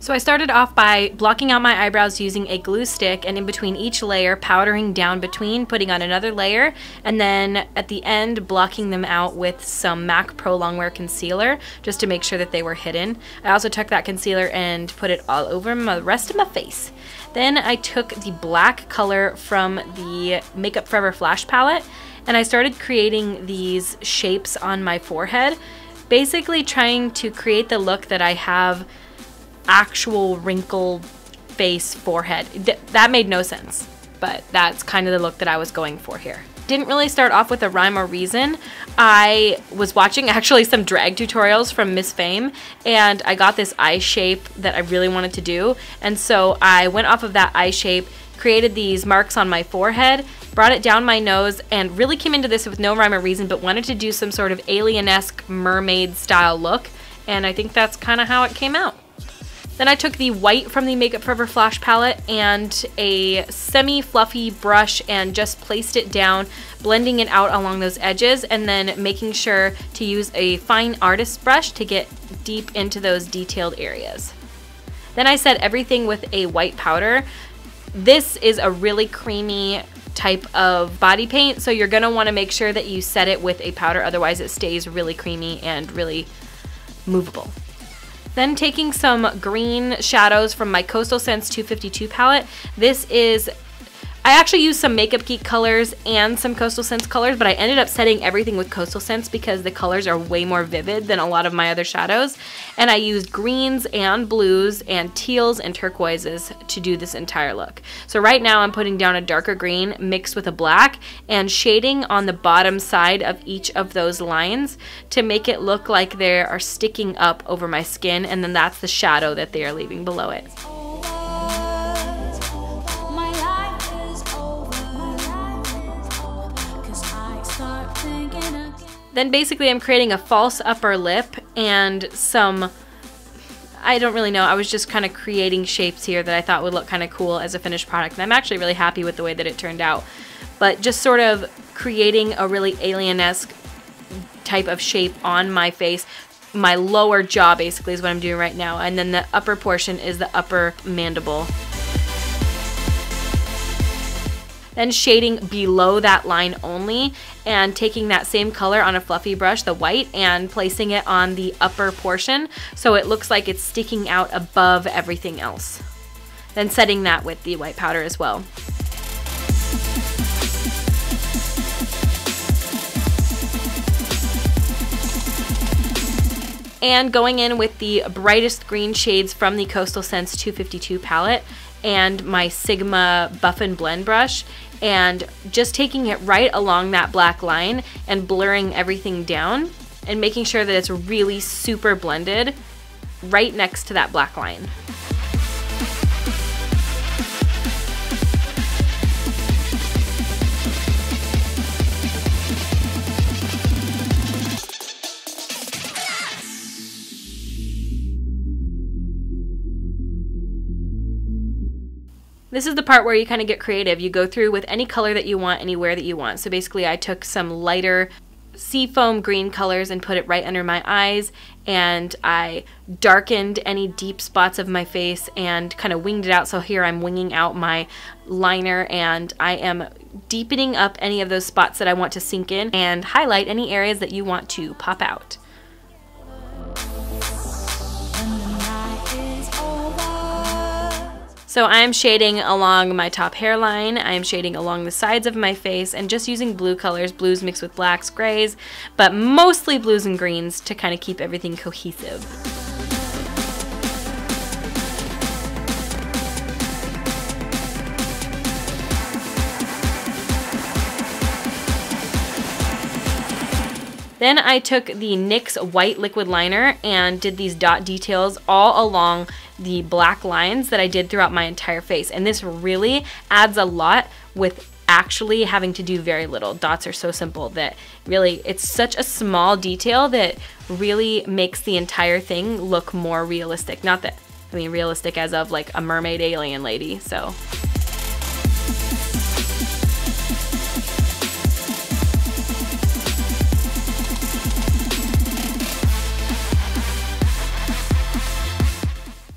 So I started off by blocking out my eyebrows using a glue stick, and in between each layer powdering down between, putting on another layer, and then at the end blocking them out with some MAC Pro Longwear Concealer just to make sure that they were hidden. I also took that concealer and put it all over the rest of my face. Then I took the black color from the Makeup Forever Flash palette and I started creating these shapes on my forehead, basically trying to create the look that I have actual wrinkled face forehead. That made no sense, but that's kind of the look that I was going for here. Didn't really start off with a rhyme or reason. I was watching actually some drag tutorials from Miss Fame, and I got this eye shape that I really wanted to do, and so I went off of that eye shape, created these marks on my forehead, brought it down my nose, and really came into this with no rhyme or reason, but wanted to do some sort of alien-esque mermaid style look, and I think that's kind of how it came out. Then I took the white from the Makeup Forever Flash palette and a semi-fluffy brush and just placed it down, blending it out along those edges, and then making sure to use a fine artist brush to get deep into those detailed areas. Then I set everything with a white powder. This is a really creamy type of body paint, so you're going to want to make sure that you set it with a powder, otherwise it stays really creamy and really movable. Then taking some green shadows from my Coastal Scents 252 palette. I actually used some Makeup Geek colors and some Coastal Scents colors, but I ended up setting everything with Coastal Scents because the colors are way more vivid than a lot of my other shadows. And I used greens and blues and teals and turquoises to do this entire look. So right now I'm putting down a darker green mixed with a black and shading on the bottom side of each of those lines to make it look like they are sticking up over my skin, and then that's the shadow that they are leaving below it. Then basically I'm creating a false upper lip and some, I don't really know, I was just kind of creating shapes here that I thought would look kind of cool as a finished product, and I'm actually really happy with the way that it turned out. But just sort of creating a really alien-esque type of shape on my face. My lower jaw basically is what I'm doing right now, and then the upper portion is the upper mandible. Then shading below that line only and taking that same color on a fluffy brush, the white, and placing it on the upper portion so it looks like it's sticking out above everything else. Then setting that with the white powder as well. And going in with the brightest green shades from the Coastal Scents 252 palette and my Sigma Buff and Blend brush, and just taking it right along that black line and blurring everything down and making sure that it's really super blended right next to that black line. This is the part where you kind of get creative. You go through with any color that you want, anywhere that you want. So basically I took some lighter seafoam green colors and put it right under my eyes, and I darkened any deep spots of my face and kind of winged it out. So here I'm winging out my liner, and I am deepening up any of those spots that I want to sink in and highlight any areas that you want to pop out. So I'm shading along my top hairline, I'm shading along the sides of my face, and just using blue colors, blues mixed with blacks, grays, but mostly blues and greens to kind of keep everything cohesive. Then I took the NYX white liquid liner and did these dot details all along the black lines that I did throughout my entire face. And this really adds a lot with actually having to do very little. Dots are so simple that really it's such a small detail that really makes the entire thing look more realistic. Not that, I mean realistic as of like a mermaid alien lady, so.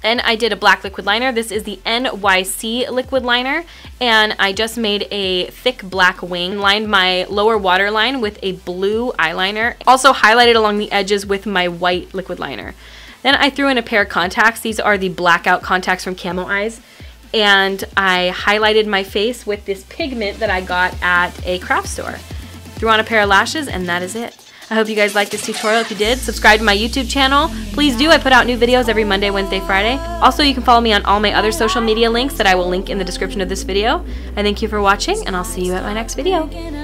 Then I did a black liquid liner. This is the NYC Liquid Liner, and I just made a thick black wing, lined my lower waterline with a blue eyeliner, also highlighted along the edges with my white liquid liner. Then I threw in a pair of contacts. These are the blackout contacts from Camo Eyes, and I highlighted my face with this pigment that I got at a craft store. Threw on a pair of lashes, and that is it. I hope you guys liked this tutorial. If you did, subscribe to my YouTube channel. Please do. I put out new videos every Monday, Wednesday, Friday. Also, you can follow me on all my other social media links that I will link in the description of this video. I thank you for watching, and I'll see you at my next video.